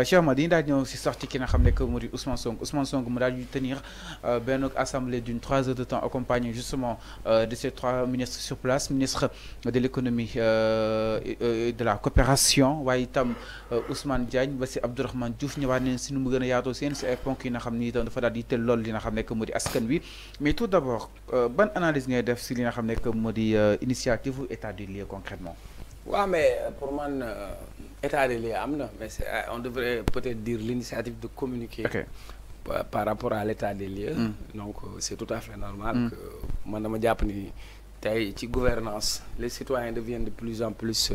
Cheikh Ahmed dañuy daal di ñëw si sorti ki nga xam ne que moo di Ousmane Sonko mu daal di tenir benn assemblée d'une 3 heures de temps accompagné justement de ces 3 ministres sur place, ministre de l'économie et de la coopération waaye itam Ousmane Diagne ba si Abdourahmane Diouf ñëwaat nañ si nu mu gën a yaatoo seen si ay ponk yi nga xam ni itam dafa daal di teel lool li nga xam ne que moo di askan wi mais tout d'abord ban analyse ngay def si li nga xam ne que moo di initiative état des lieux concrètement. Ouais, mais pour moi, état des lieux, mais on devrait peut-être dire l'initiative de communiquer par rapport à l'état des lieux. Donc, c'est tout à fait normal que moi, je me gouvernance, les citoyens deviennent de plus en plus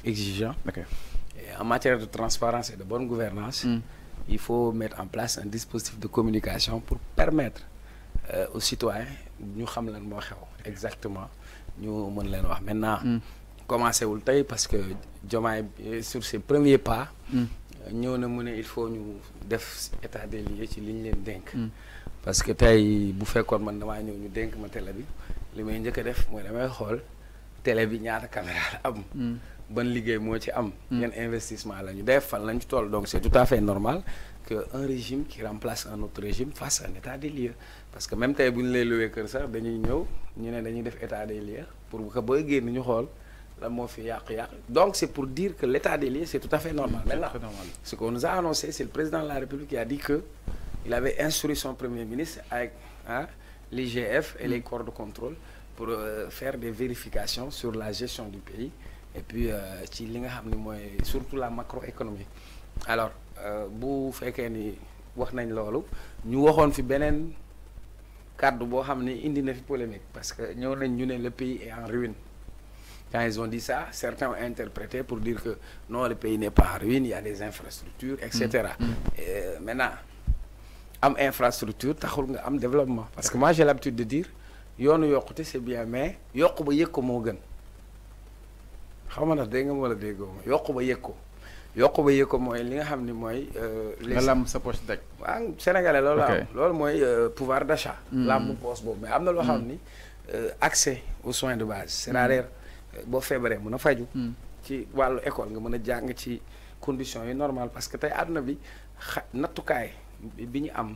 exigeants. Et en matière de transparence et de bonne gouvernance, il faut mettre en place un dispositif de communication pour permettre aux citoyens de savoir exactement maintenant. Commencé wul tay parce que Diomaye sur ses premiers pas ñëw na mu ne il faut ñu def état des lieux ci liñ leen dénk parce que tay bu fekkoon man damaa ñëw ñu dénk ma télé bi li may njëkk a def mooy damay xool télé bi ñaata caméra la am ban liggéey moo ci am yan investissement la ñu def fan lañ ci toll donc c'est tout à fait normal que un régime qui remplace un autre régime fasse un état des lieux parce que même tey bu ñu lay loué kër sax dañuy ñëw ñu ne dañuy def état des lieux pour que booy génn ñu xool donc c'est pour dire que l'état des lieux c'est tout à fait normal. Maintenant, ce qu'on nous a annoncé, c'est le président de la République qui a dit qu'il avait instruit son premier ministre avec l'IGF et les corps de contrôle pour faire des vérifications sur la gestion du pays et puis surtout la macroéconomie. Alors, bu fekkee ni wax nañ loolu ñu waxoon fi beneen kàddu boo xam ne indi na fi polémique parce que ñëw nañ ñu ne le pays est en ruine. Quand ils ont dit ça, certains ont interprété pour dire que non, le pays n'est pas en ruine, il y a des infrastructures, etc. Et maintenant, am infrastructure, taxul nga am développement. Parce que moi, j'ai l'habitude de dire, yoonu yokkute c'est bien, mais yokku ba yëg ko moo gën. Xaw ma ndax dégg nga wala déggoo ma yokku ba yëg ko. Yokku ba yëg ko mooy li nga xam ni mooy. nga lam sa poche daj. waaw Sénégalais loolu am. loolu mooy pouvoir d'achat. lamb poche boobu mais am na loo xam ni accès aux soins de base. C'est-à-dire boo feebaree mën a faju ci wàllu école nga mën a jàng ci conditions yi normales parce que tey àdduna bi nattukaay bi ñu am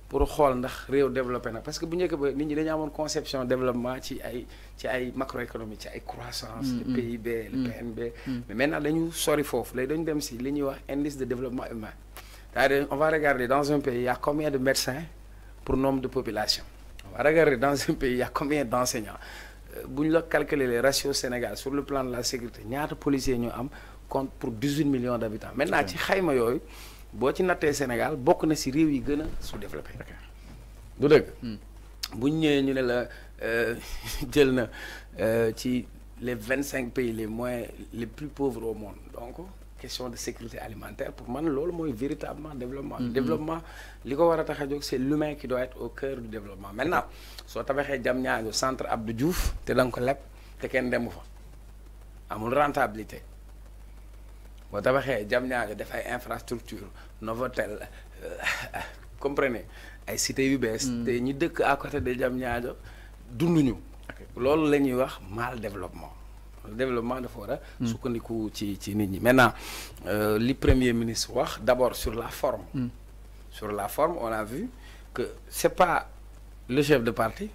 pour xool ndax réew développé na parce que bu njëkk ba nit ñi dañu amoon conception développement ci ay macroéconomie ci ay croissance le PIB le PNB mais maintenant dañu sori foofu léegi dañu dem si li ñuy wax indice de développement humain c'est-à-dire on va regarder dans un pays il y a combien de médecins pour nombre de population on va regarder dans un pays il y a combien d'enseignants bu ñu la calculer les ratios Sénégal sur le plan de la sécurité ñaata policiers ñu am compte pour 18 millions d'habitants maintenant ci xayma yooyu boo ci nattee Sénégal bokk na si réew yi gën a sous-développé du dëgg bu ñu ñëwee ñu ne la jël na ci les 25 pays les plus pauvres au monde donc question de sécurité alimentaire pour man loolu mooy véritablement développement développement li ko war a tax a jóg c'est l'humain qui doit être au cœur du développement maintenant soo tabaxee Diamniadio centre Abdou Diouf te da nga ko leb te kenn demu fa amul rentabilité boo tabaxee Diamniadio def ay infrastructure Novotel comprenez ay cités yu bees te ñi dëkk à côté de Diamniadio dunduñu loolu la ñuy wax mal développement le développement dafa war a sukkandiku ci nit ñi maintenant li premier ministre wax d'abord sur la forme sur la forme on a vu que c'est pas le chef de parti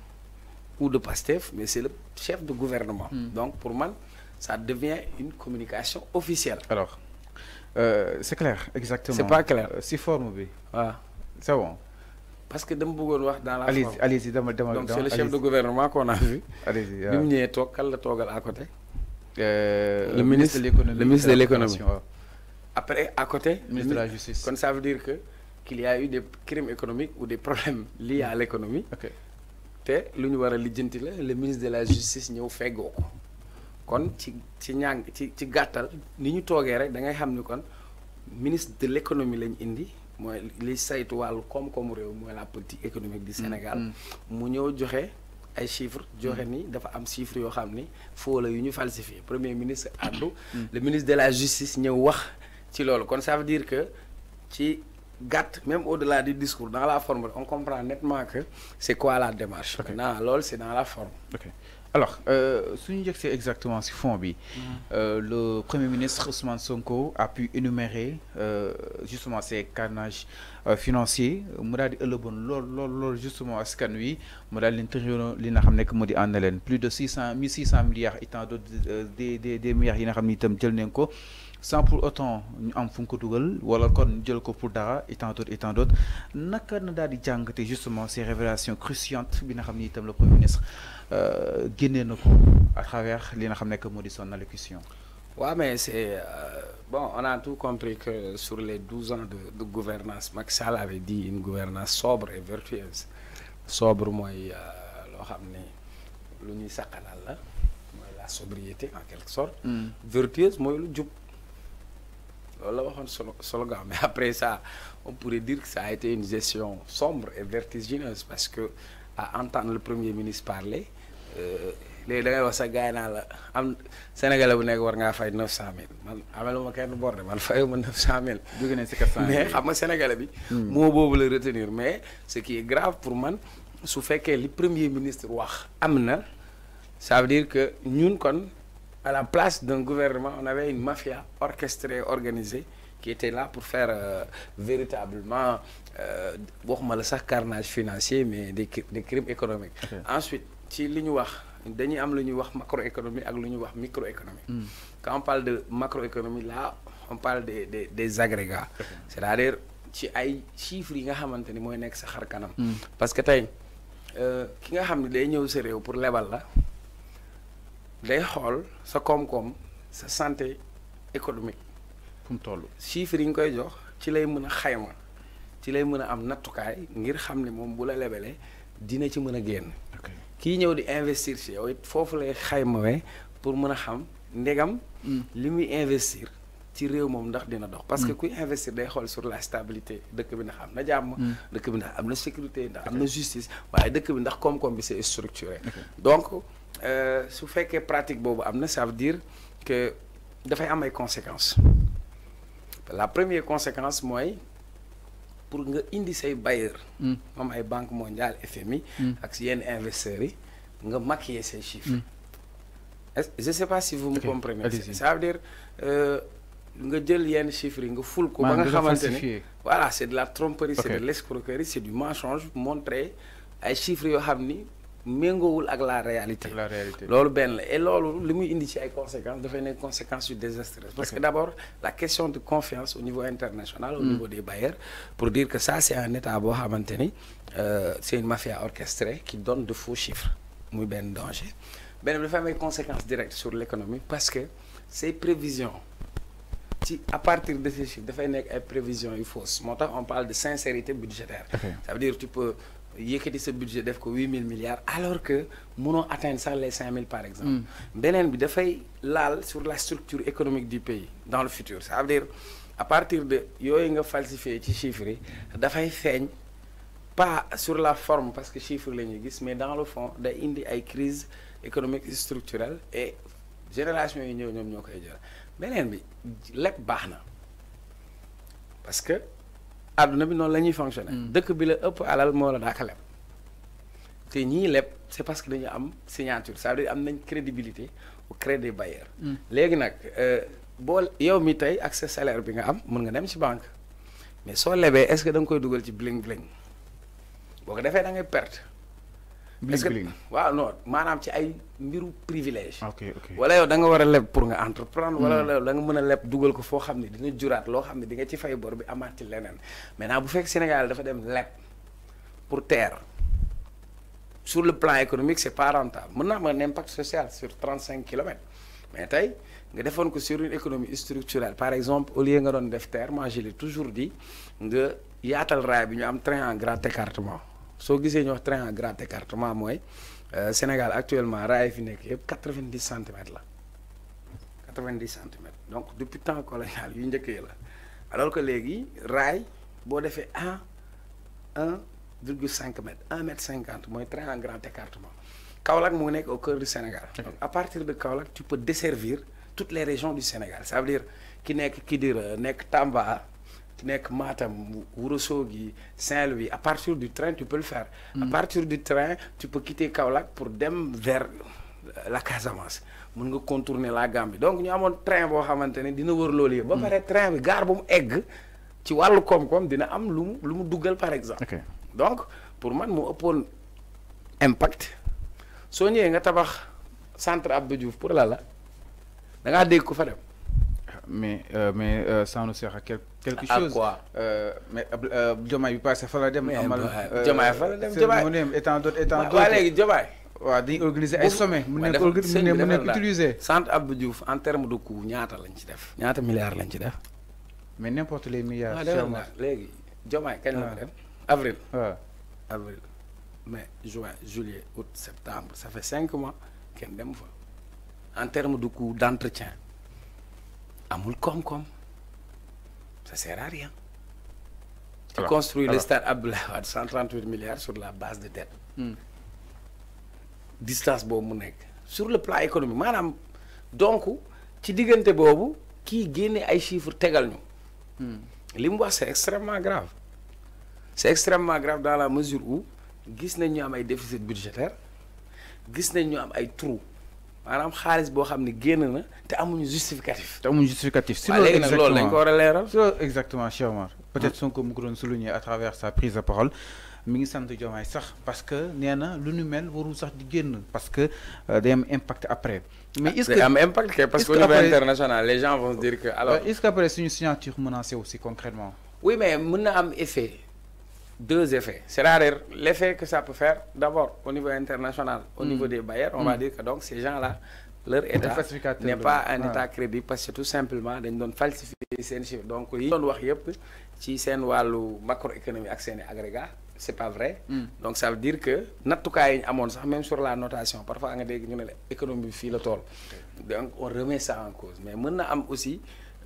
ou de Pastef mais c'est le chef de gouvernement donc pour moi ça devient une communication officielle alors c'est clair exactement c'est pas clair si forme bi c'est bon parce que dama bëggoon wax dans la forme allez-y dama donc c'est le chef de gouvernement qu'on a vu allez-y bi mu ñëwee toog kan la toogal à côté le ministre de l'économie après à côté ministre de la justice kon ça veut dire que qu'il y a eu des crimes économiques ou des problèmes liés à l'économie te lu ñu war a lijjanti la le ministre de la justice ñëw feggoo ko kon ci gàttal ni ñu toogee rek da ngay xam ni kon ministre de l'économie lañ indi mooy li saytu wàllu koom-koomu réew mooy la politique économique du Sénégal mu ñëw joxe ay chiffres joxe ni dafa am chiffres yoo xam ni faux la yu ñu falsifié premier ministre àddu le ministre de la justice ñëw wax ci loolu kon ça veut dire que ci gàtt même au-delà du discours dans la forme on comprend nettement que c'est quoi la démarche maintenant loolu c'est dans la forme Alors, c'est exactement ce fond bi. Le Premier ministre Ousmane Sonko a pu énumérer justement ces carnages financiers. Mu daal di ëllëgoon justement askan wi mu daal l'intérieur li nga xam nekk moo di plus de 1600 milliards et tant d'autres des milliards yi nga xam ni itam jël nañ ko sans pour autant ñu am fu ko dugal wala kon jël ko pour dara et tant d'autres naka na daal di jàngate justement ces révélations cruciantes bi nga xam ni itam le Premier ministre génnee na ko à travers li nga xam nekk moo di son allocution. Ouais, mais c'est bon, on a tout compris que sur les 12 ans de gouvernance, Macky Sall avait dit une gouvernance sobre et vertueuse. Sobre, moi, loo xam ne lu ñuy sakkanal la mooy la sobriété en quelque sorte. Vertueuse mooy lu jub. Loolu la waxoon slogan, mais après ça on pourrait dire que ça a été une gestion sombre et vertigineuse parce que à entendre le Premier ministre parler. Léegi da ngay wax sa gaay naa la am Sénégalais bu nekk war ngaa fay 900 000 man ameluma kenn bor de man fayuma 900 000. jóge nañ si 400 000 mais xam nga Sénégalais bi. moo boobu la retenir mais ce qui est grave pour man su fekkee li Premier ministre wax am na ça veut dire que ñun kon à la place d'un gouvernement on avait une mafia orchestrée organisée qui était là pour faire véritablement waxuma la sax carnage financier mais des crimes économiques. Ensuite ci li ñu wax dañuy am lu ñuy wax macroéconomie ak lu ñuy wax microéconomie. Quand on parle de macroéconomie là on parle des agrégats. C'est-à-dire ci ay chiffres yi nga xamante ni mooy nekk sa xar kanam. Parce que tey ki nga xam ne day ñëw sa réew pour lebal la day xool sa koom-koom sa santé économique. fu mu toll chiffres yi nga koy jox ci lay mën a xayma ci lay mën a am nattukaay ngir xam ne moom bu la lebalee dina ci mën a génn. kii ñëw di investir ci yow it foofu lay xaymawee pour mën a xam ndegam li muy investir ci réew moom ndax dina dox parce que kuy investir day xool sur la stabilité dëkk bi ndax am na jàmm dëkk bi ndax am na sécurité ndax am na justice waaye dëkk bi ndax koom-koom bi c'est structuré donc su fekkee pratique boobu am na ça veut dire que dafay am ay conséquences la première conséquence mooy pour nga indi say bailleur moom ay banque mondiale FMI ak yenn investisseurs yi nga maquiller ces chiffres je sais pas si vous me comprenez ça veut dire nga jël yenn chiffres yi nga ful ko ba nga xamante ne voilà c'est de la tromperie c'est de l'escroquerie c'est du mensonge montrer ay chiffres yoo xam ni méngoowul ak la réalité loolu benn la et loolu li muy indi ci ay conséquences dafay nekk conséquences yu désastreuses parce que d'abord la question de confiance au niveau international au niveau des bailleurs pour dire que ça c'est un état boo xamante ni c'est une mafia orchestrée qui donne de faux chiffres muy benn danger benn bi dafay am ay conséquences directes sur l'économie parce que ces prévisions ci à partir de ces chiffres dafay nekk ay prévisions yu fausses moo tax on parle de sincérité budgétaire ça veut dire tu peux yëkkati sa budget def ko 8000 milliards alors que mënoo atteindre sax les 5000 par exemple beneen bi dafay laal sur la structure économique du pays dans le futur ça veut dire à partir de yooyu nga falsifié ci chiffres yi dafay feeñ pas sur la forme parce que chiffres la ñuy gis mais dans le fond day indi ay crise économique structurelle et génération yi ñëw ñoom ñoo koy jël beneen bi lépp baax na parce que àdduna bi noonu la ñuy fonctionner dëkk bi la ëpp alal moo la daaka leb te ñii leb c'est parce que dañu am signature ça veut dire am nañ crédibilité auprès des bailleurs léegi nag boo yow mi tey ak sa salaire bi nga am mën nga dem ci banque mais soo lebee est-ce que da nga koy dugal ci bling bling boo ko defee da ngay perte bling bling waaw non maanaam ci ay mbiru privilège ok wala yow da nga war a leb pour nga entreprendre wala da nga mën a leb dugal ko foo xam ne dina juraat loo xam ne di nga ci fay bor bi amaat ci leneen maintenant bu fekk Sénégal dafa dem leb pour terre sur le plan économique c'est pas rentable mën naa am un impact social sur 35 kilomètres mais tey nga defoon ko sur une économie structurelle par exemple au lieu nga doon def terre moi je l'ai toujours dit nga yaatal raay bi ñu am train en grand écartement soo gisee ñu wax train en grand écartement mooy Sénégal actuellement raay fi nekk yëpp 90 centimètres la 90 centimètres donc depuis temps colonial yu njëkk yi la alors que léegi raay boo defee 1,5 mètre 1 mètre 50 mooy train en grand écartement Kaolack mu ngi nekk au cœur du Sénégal donc à partir de Kaolack tu peux desservir toutes les régions du Sénégal ça veut dire ki nekk Kidira nekk Tamba nekk Matam Ourossogui Saint-Louis à partir du train tu peux le faire à partir du train tu peux quitter Kaolack pour dem vers la Casamance mën nga contourner la Gambie donc ñu amoon train boo xamante ne dina wër loolu yëpp. ba pare train bi gaar bu mu egg ci wàllu koom-koom dina am lu mu duggal par exemple. donc pour man mu ëppoon impact soo ñëwee nga tabax centre Abdou Diouf pour la da ngaa dégg ko fa dem. mais ça nous sert à quelque chose. Quoi mais Diomaye bi passé fa la dem. amal Diomaye fa la dem Diomaye étant d'autres. waaw léegi Diomaye. waaw dañuy organiser ay sommet mu nekk utiliser. centre Abdou Diouf en terme de coût ñaata lañ ci def. ñaata milliards lañ ci def. mais n'importe les milliards. léegi Diomaye kañ la ko dem. avril. waaw avril mai juin juillet août septembre ça fait 5 mois kenn dem fa. en terme de coût d'entretien amul koom-koom ça sert à rien. tu construis le stade Abdoulaye Wade 138 milliards sur la base de dette. distance boobu mu nekk sur le plan économique maanaam donc ci diggante boobu kii génne ay chiffres tegal ñu. li mu wax c'est extrêmement grave. c'est extrêmement grave dans la mesure où gis nañ ñu am ay déficit budgétaire gis nañ ñu am ay trous maanaam xaalis boo xam ne génn na te amuñu justificatif. si loolu léegi nag loolu dañ ko war a leeral. exactement Cheikh Omar peut-être Sonko mu ko doon souligner à travers sa prise de parole mi ngi sant Diomaye sax parce que nee na lu nu mel warul sax di génn parce que day am impact après. mais est-ce que day am impact kay parce que au niveau international les gens vont se dire que alors. est-ce qu'après suñu signature menacée aussi concrètement. oui mais mën na am effet. Deux effets. C'est-à-dire l'effet que ça peut faire, d'abord au niveau international, au niveau des bailleurs, on va dire que donc ces gens-là, leur état n'est pas un état crédible parce que tout simplement, ils doivent falsifier ces chiffres. Donc, ils doivent voir si c'est un macroéconomie accès agrégat, c'est pas vrai. Donc, ça veut dire que, même sur la notation, parfois, on a dit que l'économie fait le tour. Donc, on remet ça en cause. Mais maintenant, aussi,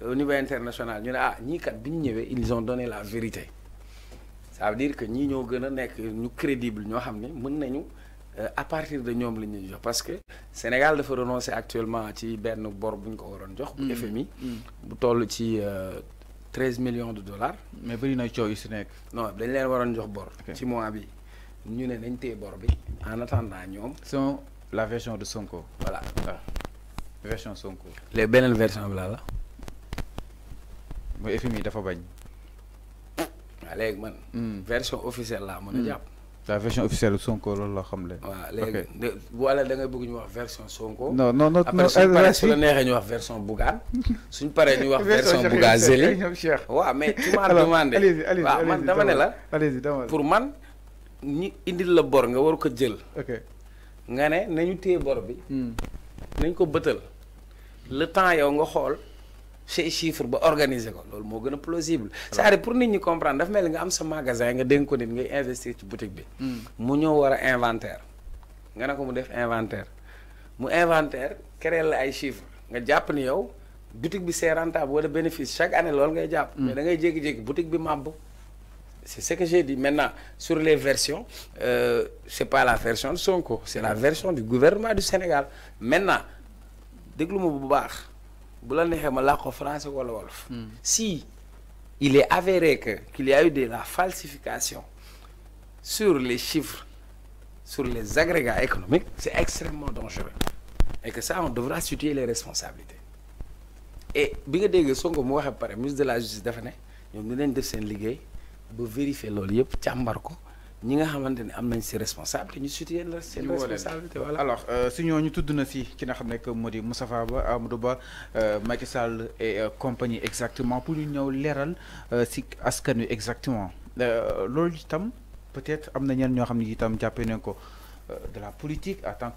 au niveau international, ils ont donné la vérité. Ça veut dire que ñii ñoo gën a nekk ñu crédible ñoo xam ne mën nañu à partir de ñoom la ñuy jox parce que Sénégal dafa renoncer actuellement ci benn bor bu ñu ko waroon jox. bu FMI. bu toll ci 13 millions de dollars. mais bëri na coow yu si nekk. non dañ leen waroon jox bor. ci mois bi ñu ne nañ téye bor bi en attendant ñoom. c'est la version de Sonko. voilà version Sonko. les beneen version bi la. mooy FMI dafa bañ. léegi man. version officielle laa mën a jàpp. la version officielle Sonko loolu la xam le. waaw léegi wala da ngay bëgg ñu wax version Sonko. non après suñ paree su la neexee ñu wax version Bougane. suñ paree ñu wax version Bougane Zéli. waaw mais tu m'as demandé. waaw man dama ne la. pour man ñi indil la bor nga war ko jël. nga ne nañu téye bor bi. nañ ko bëtal. le temps yow nga xool. ces chiffres ba organiser ko loolu moo gën a plausible c'est-à-dire pour nit ñi comprendre dafa mel nga am sa magasin nga dénk ko nit ngay investir ci boutique bi mu ñëw war a inventaire nga ne ko mu def inventaire mu inventaire créer la ay chiffres nga jàpp ni yow boutique bi c'est rentable wala bénéfice chaque année loolu ngay jàpp mais da ngay jékki-jékki boutique bi màbb c'est ce que j'ai dit maintenant sur les versions c'est pas la version de Sonko c'est la version du gouvernement du Sénégal maintenant déglu ma bu baax bu la neexee ma laa ko français wala wolof. Si il est avéré qu'il y a eu de la falsification sur les chiffres, sur les agrégats économiques, c'est extrêmement dangereux. Et que ça, on devra situer les responsabilités. Et bi nga déggee Sonko mu waxee pare ministre de la justice dafa ne ñoom dinañ def seen liggéey ba vérifier loolu yëpp càmbar ko ñi nga xamante ne am nañ si responsabilité ñu situer la seen responsabilité voilà. alors si ñooñu tudd na si ki nga xam ne que moo di Moustapha Ba Amadou Ba Macky Sall et compagnie exactement pour ñu ñëw leeral si askan wi exactement loolu itam peut-être am na ñenn ñoo xam ne itam jàppee nañ ko de la politique en tant que